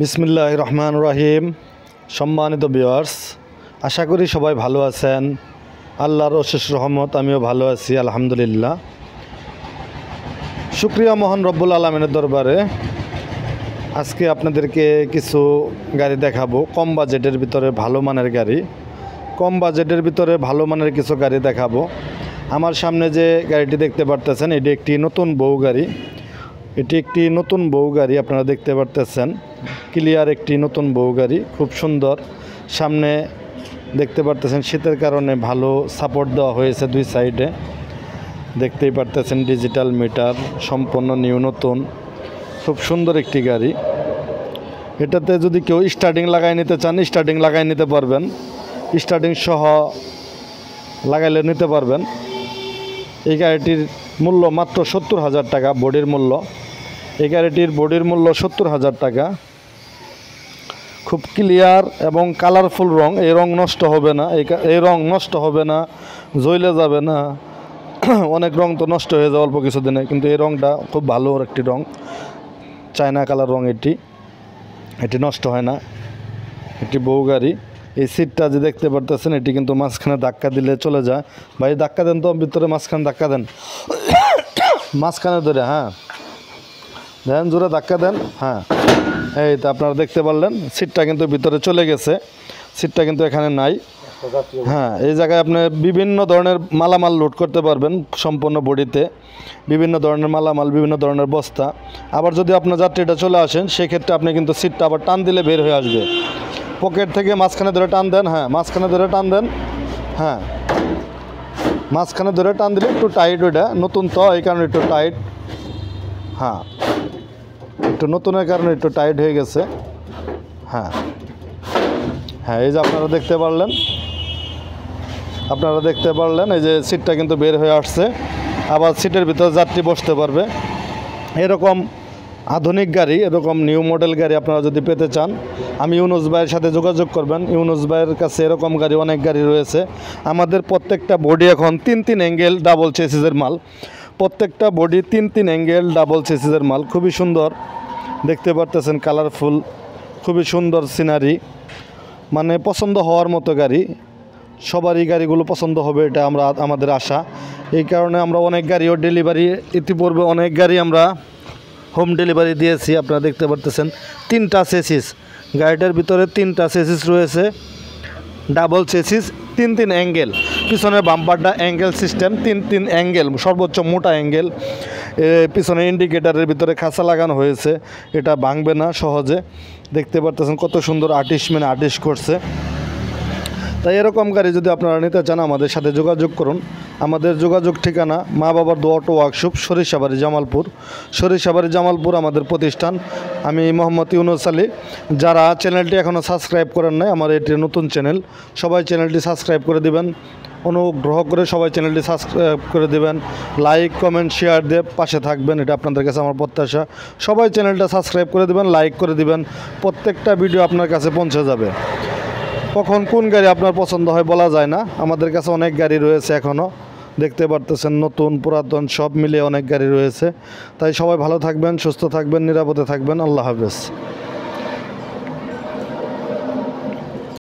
বিসমিল্লাহির রহমানির রহিম। সম্মানিত ভিউয়ার্স, আশা করি সবাই ভালো আছেন। আল্লাহর অশেষ রহমত, আমিও ভালো আছি আলহামদুলিল্লাহ। শুকরিয়া মহান রব্বুল আলামিনের দরবারে। আজকে আপনাদেরকে কিছু গাড়ি দেখাবো, কম বাজেটের ভিতরে ভালো মানের গাড়ি। কম বাজেটের ভিতরে ভালো মানের কিছু গাড়ি দেখাবো। আমার সামনে যে গাড়িটি দেখতে পারতেছেন, এটি একটি নতুন বউ গাড়ি। এটি একটি নতুন বউ গাড়ি, আপনারা দেখতে পারতেছেন। ক্লিয়ার একটি নতুন বউ গাড়ি, খুব সুন্দর। সামনে দেখতে পারতেছেন শীতের কারণে ভালো সাপোর্ট দেওয়া হয়েছে দুই সাইডে, দেখতেই পারতেছেন। ডিজিটাল মিটার, সম্পূর্ণ নিউ নতুন, খুব সুন্দর একটি গাড়ি। এটাতে যদি কেউ স্টার্টিং লাগাই নিতে চান, স্টার্টিং লাগাই নিতে পারবেন। স্টার্টিং সহ লাগাইলে নিতে পারবেন। এই গাড়িটির মূল্য মাত্র 70,000 টাকা বডির মূল্য। এই গাড়িটির বডির মূল্য 70,000 টাকা। খুব ক্লিয়ার এবং কালারফুল রং। এই রং নষ্ট হবে না, এই রং নষ্ট হবে না, জ্বলে যাবে না। অনেক রং তো নষ্ট হয়ে যায় অল্প কিছুদিনে, কিন্তু এই রংটা খুব ভালো একটি রং, চায়না কালার রং। এটি নষ্ট হয় না। একটি বউ গাড়ি। এই সিটটা যে দেখতে পারতেছেন, এটি কিন্তু মাঝখানে ধাক্কা দিলে চলে যায়। ভাই ধাক্কা দেন তো, ভিতরে মাঝখানে ধাক্কা দেন, মাঝখানে ধরে। হ্যাঁ দেন, জোরে ধাক্কা দেন। হ্যাঁ, এই তো আপনারা দেখতে পারলেন, সিটটা কিন্তু ভিতরে চলে গেছে। সিটটা কিন্তু এখানে নাই। হ্যাঁ, এই জায়গায় আপনি বিভিন্ন ধরনের মালামাল লোড করতে পারবেন সম্পূর্ণ বডিতে। বিভিন্ন ধরনের মালামাল, বিভিন্ন ধরনের বস্তা। আবার যদি আপনার যাত্রীটা চলে আসেন, সেক্ষেত্রে আপনি কিন্তু সিটটা আবার টান দিলে বের হয়ে আসবে। পকেট থেকে মাঝখানে ধরে টান দেন। হ্যাঁ, মাঝখানে ধরে টান দেন। হ্যাঁ, মাঝখানে ধরে টান দিলে একটু টাইট, ওইটা নতুন তো এই কারণে একটু টাইট। হ্যাঁ, একটু নতুনের কারণে একটু টাইট হয়ে গেছে। হ্যাঁ হ্যাঁ, এই যে আপনারা দেখতে পারলেন, এই যে সিটটা কিন্তু বের হয়ে আসছে। আবার সিটের ভিতরে যাত্রী বসতে পারবে। এরকম আধুনিক গাড়ি, এরকম নিউ মডেল গাড়ি আপনারা যদি পেতে চান, আমি ইউনুস ভাইয়ের সাথে যোগাযোগ করবেন। ইউনুস ভাইয়ের কাছে এরকম গাড়ি, অনেক গাড়ি রয়েছে। আমাদের প্রত্যেকটা বডি এখন 3 অ্যাঙ্গেল ডাবল চেসিসের মাল। প্রত্যেকটা বডি 3 অ্যাঙ্গেল ডাবল চেসিসের মাল। খুবই সুন্দর, দেখতে পারতেছেন, কালারফুল, খুবই সুন্দর সিনারি। মানে পছন্দ হওয়ার মতো গাড়ি। সবারই গাড়িগুলো পছন্দ হবে, এটা আমাদের আশা। এই কারণে আমরা অনেক গাড়িও ডেলিভারি, ইতিপূর্বে অনেক গাড়ি আমরা হোম ডেলিভারি দিয়েছি। আপনারা দেখতে পারতেছেন 3টা চেসিস, গাড়িটার ভিতরে 3টা চেসিস রয়েছে, ডাবল চেসিস, 3 অ্যাঙ্গেল। পিছনের বাম্পারটা অ্যাঙ্গেল সিস্টেম, 3 অ্যাঙ্গেল, সর্বোচ্চ মোটা অ্যাঙ্গেল। পিছনে ইন্ডিকেটারের ভিতরে খাঁচা লাগানো হয়েছে, এটা ভাঙবে না সহজে। দেখতে পারতেছেন কত সুন্দর আর্টিস্ট করছে। তাই এরকম গাড়ি যদি আপনারা নিতে চান, আমাদের সাথে যোগাযোগ করুন। আমাদের যোগাযোগ ঠিকানা মা বাবার দোয়া অটো ওয়ার্কশপ, সরিষাবাড়ি জামালপুর আমাদের প্রতিষ্ঠান। আমি মোহাম্মদ ইউনুস আলী। যারা চ্যানেলটি এখনও সাবস্ক্রাইব করেন নাই, আমার এটি নতুন চ্যানেল, সবাই চ্যানেলটি সাবস্ক্রাইব করে দিবেন। অনুগ্রহ করে সবাই চ্যানেলটি সাবস্ক্রাইব করে দিবেন। লাইক, কমেন্ট, শেয়ার দিয়ে পাশে থাকবেন, এটা আপনাদের কাছে আমার প্রত্যাশা। সবাই চ্যানেলটা সাবস্ক্রাইব করে দিবেন, লাইক করে দিবেন। প্রত্যেকটা ভিডিও আপনার কাছে পৌঁছে যাবে। কখন কোন গাড়ি আপনার পছন্দ হয় বলা যায় না। আমাদের কাছে অনেক গাড়ি রয়েছে এখনও, দেখতে পারতেছেন, নতুন পুরাতন সব মিলিয়ে অনেক গাড়ি রয়েছে। তাই সবাই ভালো থাকবেন, সুস্থ থাকবেন, নিরাপদে থাকবেন। আল্লাহ হাফেজ।